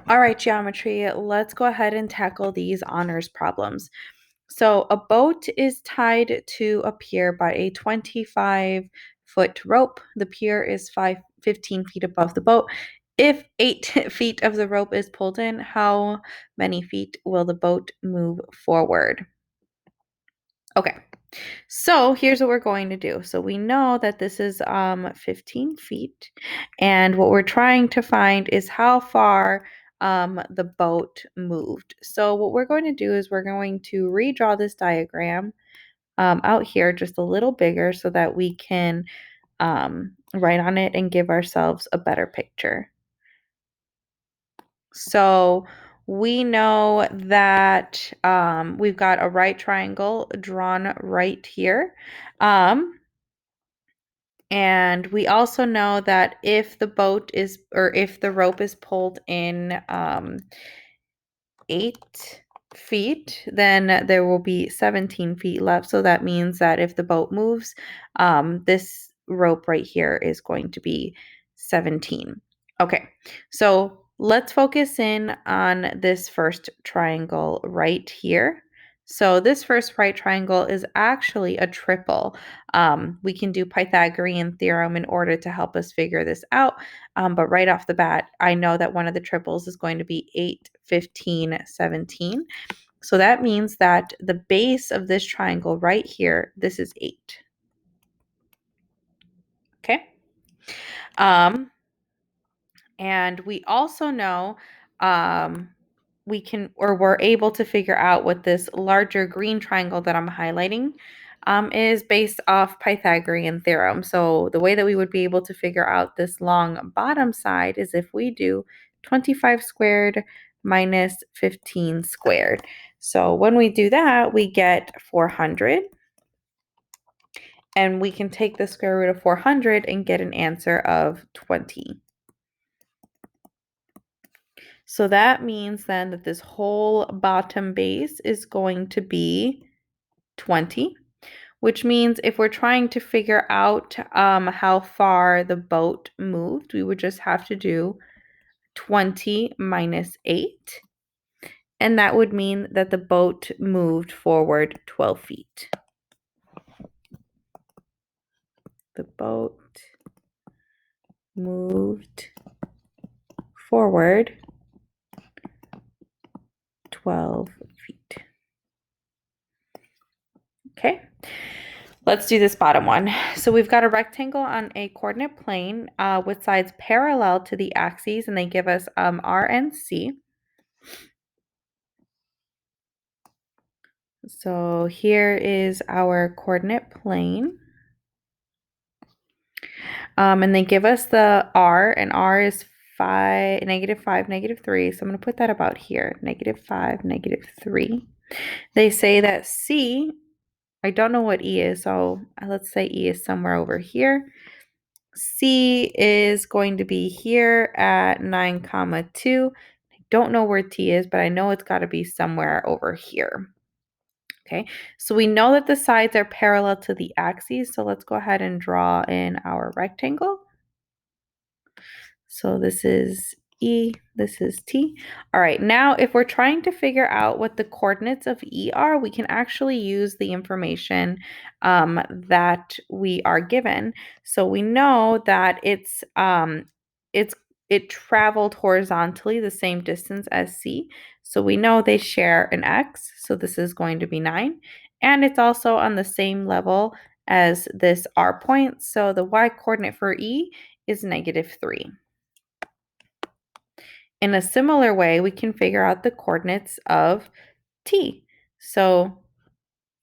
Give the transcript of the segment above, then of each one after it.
All right, geometry, let's go ahead and tackle these honors problems. So a boat is tied to a pier by a 25-foot rope. The pier is 15 feet above the boat. If 8 feet of the rope is pulled in, how many feet will the boat move forward? Okay, so here's what we're going to do. So we know that this is 15 feet, and what we're trying to find is how far the boat moved. So what we're going to do is we're going to redraw this diagram out here just a little bigger so that we can write on it and give ourselves a better picture. So we know that we've got a right triangle drawn right here. And we also know that if the boat is, or if the rope is pulled in 8 feet, then there will be 17 feet left. So that means that if the boat moves, this rope right here is going to be 17. Okay, so let's focus in on this first triangle right here. So this first right triangle is actually a triple. We can do Pythagorean theorem in order to help us figure this out. But right off the bat, I know that one of the triples is going to be 8, 15, 17. So that means that the base of this triangle right here, this is 8. Okay. And we also know we're able to figure out what this larger green triangle that I'm highlighting is based off Pythagorean theorem. So the way that we would be able to figure out this long bottom side is if we do 25 squared minus 15 squared. So when we do that, we get 400. And we can take the square root of 400 and get an answer of 20. So that means then that this whole bottom base is going to be 20, which means if we're trying to figure out how far the boat moved, we would just have to do 20 minus 8. And that would mean that the boat moved forward 12 feet. The boat moved forward 12 feet. Okay, let's do this bottom one. So we've got a rectangle on a coordinate plane with sides parallel to the axes, and they give us R and C. So here is our coordinate plane. And they give us the R, and R is -5, -3. So I'm going to put that about here, -5, -3. They say that C, I don't know what E is, so let's say E is somewhere over here. C is going to be here at 9, 2. I don't know where T is, but I know it's got to be somewhere over here. Okay, so we know that the sides are parallel to the axes, so let's go ahead and draw in our rectangle. So this is E, this is T. All right, now if we're trying to figure out what the coordinates of E are, we can actually use the information that we are given. So we know that it traveled horizontally the same distance as C. So we know they share an X, so this is going to be 9. And it's also on the same level as this R point, so the Y coordinate for E is -3. In a similar way, we can figure out the coordinates of T. So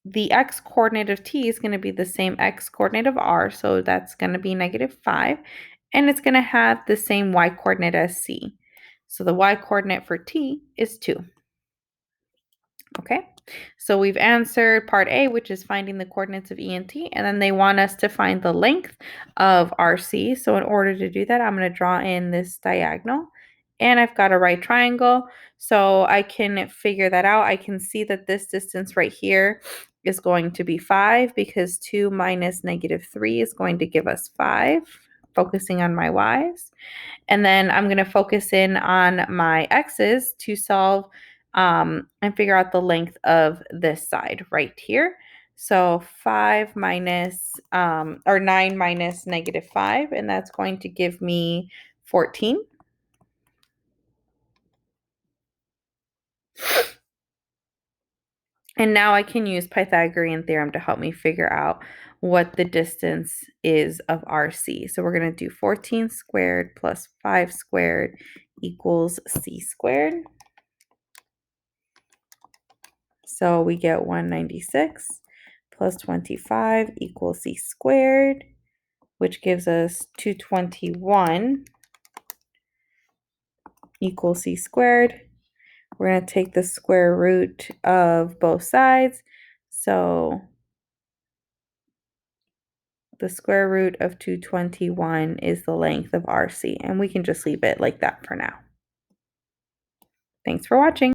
the X coordinate of T is going to be the same X coordinate of R, so that's going to be -5, and it's going to have the same Y coordinate as C. So the Y coordinate for T is 2. Okay, so we've answered part A, which is finding the coordinates of E and T, and then they want us to find the length of RC. So in order to do that, I'm going to draw in this diagonal, and I've got a right triangle, so I can figure that out. I can see that this distance right here is going to be 5 because 2 minus -3 is going to give us 5. focusing on my y's. And then I'm going to focus in on my x's to solve and figure out the length of this side right here. So 5 minus, or 9 minus negative 5, and that's going to give me 14. And now I can use Pythagorean theorem to help me figure out what the distance is of RC. So we're going to do 14 squared plus 5 squared equals C squared. So we get 196 plus 25 equals C squared, which gives us 221 equals C squared. We're going to take the square root of both sides. So the square root of 221 is the length of RC, and we can just leave it like that for now. Thanks for watching.